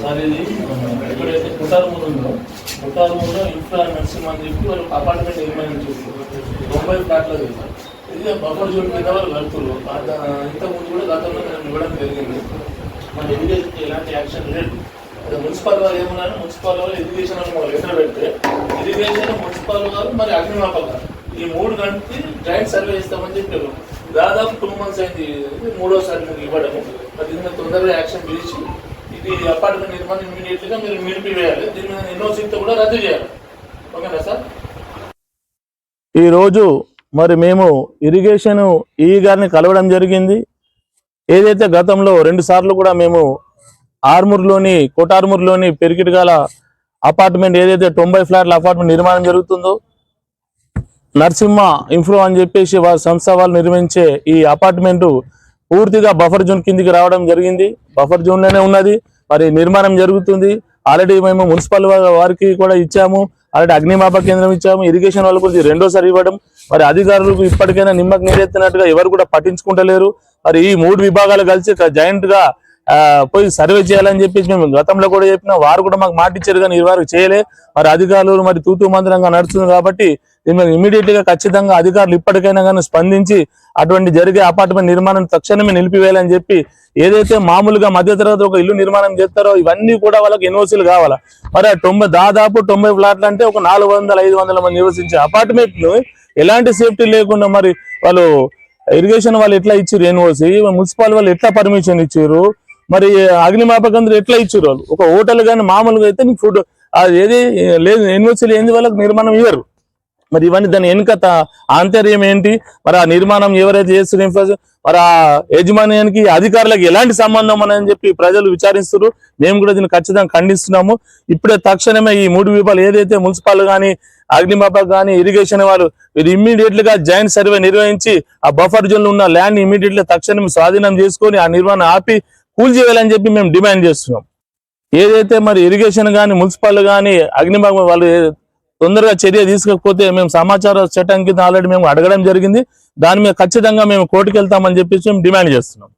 Sir ఇది ఎక్కడైతే కుటారమూలు ఉందో కుటారమూలో ఇన్ఫ్రా నర్సింగ్ అని చెప్పి వాళ్ళు అపార్ట్మెంట్ నిర్మాణించారు 90 ఫ్లాట్లు సార్. ఇది బఫర్ జోన్ కింద వాళ్ళు కడుతున్నారు. ఇంతకుముందు కూడా గతంలో మేము ఇవ్వడం జరిగింది. మన ఎడ్యుకేషన్కి ఎలాంటి యాక్షన్ లేదు. అదే మున్సిపల్ వారు ఏమన్నారు, మున్సిపల్ వాళ్ళు ఎడ్యుకేషన్ వాళ్ళు లెటర్ పెడితే ఇరిగేషన్ మున్సిపల్ వారు మరి అగ్నిమాపక ఈ 3 గంటకి జాయింట్ సర్వే ఇస్తామని చెప్పారు. దాదాపు 2 months అయింది. 3వసారి మీకు ఇవ్వడము. మరి దీని తొందరగా యాక్షన్ పిలిచి ఇది అపార్ట్మెంట్ నిర్మాణం ఇమీడియట్గా మీరు నిలిపివేయాలి. దీని మీద ఎన్ఓసీతో కూడా రద్దు చేయాలి. ఓకేనా సార్? ఈరోజు మరి మేము ఇరిగేషన్ ఈ గారిని కలవడం జరిగింది. ఏదైతే గతంలో 2 సార్లు కూడా మేము ఆర్మూర్లోని కోటార్మూర్లోని పెరికిటిగాల అపార్ట్మెంట్ ఏదైతే 90 ఫ్లాట్ల అపార్ట్మెంట్ నిర్మాణం జరుగుతుందో నరసింహ ఇన్ఫ్రో అని చెప్పేసి వారి సంస్థ వాళ్ళు నిర్మించే ఈ అపార్ట్మెంటు పూర్తిగా బఫర్ జోన్ కిందికి రావడం జరిగింది. బఫర్ జోన్లోనే ఉన్నది. మరి నిర్మాణం జరుగుతుంది. ఆల్రెడీ మేము మున్సిపల్ వారికి కూడా ఇచ్చాము. ఆల్రెడీ అగ్నిమాపక కేంద్రం ఇచ్చాము. ఇరిగేషన్ వాళ్ళ గురించి 2వసారి ఇవ్వడం. మరి అధికారులకు ఇప్పటికైనా నిమ్మకు నీరెత్తినట్టుగా ఎవరు కూడా పట్టించుకుంటలేరు. మరి ఈ 3 విభాగాలు కలిసి జాయింట్ గా పోయి సర్వే చేయాలని చెప్పేసి మేము గతంలో కూడా చెప్పినా వారు కూడా మాకు మాట ఇచ్చారు, కానీ ఇవరకు చేయలే. మరి అధికారులు మరి తూతూ మంత్రంగా నడుస్తుంది కాబట్టి దీన్ని ఇమీడియట్ గా ఖచ్చితంగా అధికారులు ఇప్పటికైనా కానీ స్పందించి అటువంటి జరిగే అపార్ట్మెంట్ నిర్మాణం తక్షణమే నిలిపివేయాలని చెప్పి, ఏదైతే మామూలుగా మధ్యతరగతి ఒక ఇల్లు నిర్మాణం చేస్తారో ఇవన్నీ కూడా వాళ్ళకి ఎన్ఓసీలు కావాలా. మరి దాదాపు 90 ఫ్లాట్లు అంటే ఒక 400-500 మంది నివసించే అపార్ట్మెంట్ ను ఎలాంటి సేఫ్టీ లేకుండా మరి వాళ్ళు ఇరిగేషన్ వాళ్ళు ఎట్లా ఇచ్చారు ఎన్ఓసీ, మున్సిపల్ వాళ్ళు ఎట్లా పర్మిషన్ ఇచ్చారు, మరి అగ్నిమాపకంలో ఎట్లా ఇచ్చారు వాళ్ళు. ఒక హోటల్ కానీ మామూలుగా అయితే నీకు ఫుడ్ ఏది లేదు, ఎన్ఓసీలు ఏంది వాళ్ళకి నిర్మాణం ఇవ్వరు. మరి ఇవన్నీ దాని వెనుక ఆంతర్యం ఏంటి, మరి ఆ నిర్మాణం ఎవరైతే చేస్తున్నారు, మరి ఆ యజమాన్యానికి అధికారులకు ఎలాంటి సంబంధం అని చెప్పి ప్రజలు విచారిస్తున్నారు. మేము కూడా దీన్ని ఖచ్చితంగా ఖండిస్తున్నాము. ఇప్పుడే తక్షణమే ఈ 3 విభాగాలు ఏదైతే మున్సిపల్ కానీ అగ్నిమాపక కానీ ఇరిగేషన్ వాళ్ళు మీరు ఇమ్మీడియట్ గా జాయింట్ సర్వే నిర్వహించి ఆ బఫర్ జోన్ లో ఉన్న ల్యాండ్ ఇమ్మీడియట్ గా తక్షణం స్వాధీనం చేసుకొని ఆ నిర్మాణం ఆపి కూల్ చేయాలని చెప్పి మేము డిమాండ్ చేస్తున్నాం. ఏదైతే మరి ఇరిగేషన్ కానీ మున్సిపల్ కానీ అగ్నిమాపక వాళ్ళు తొందరగా చర్య తీసుకోకపోతే మేము సమాచార చట్టం కింద ఆల్రెడీ మేము అడగడం జరిగింది. దాని మీద ఖచ్చితంగా మేము కోర్టుకు వెళ్తామని చెప్పేసి మేము డిమాండ్ చేస్తున్నాం.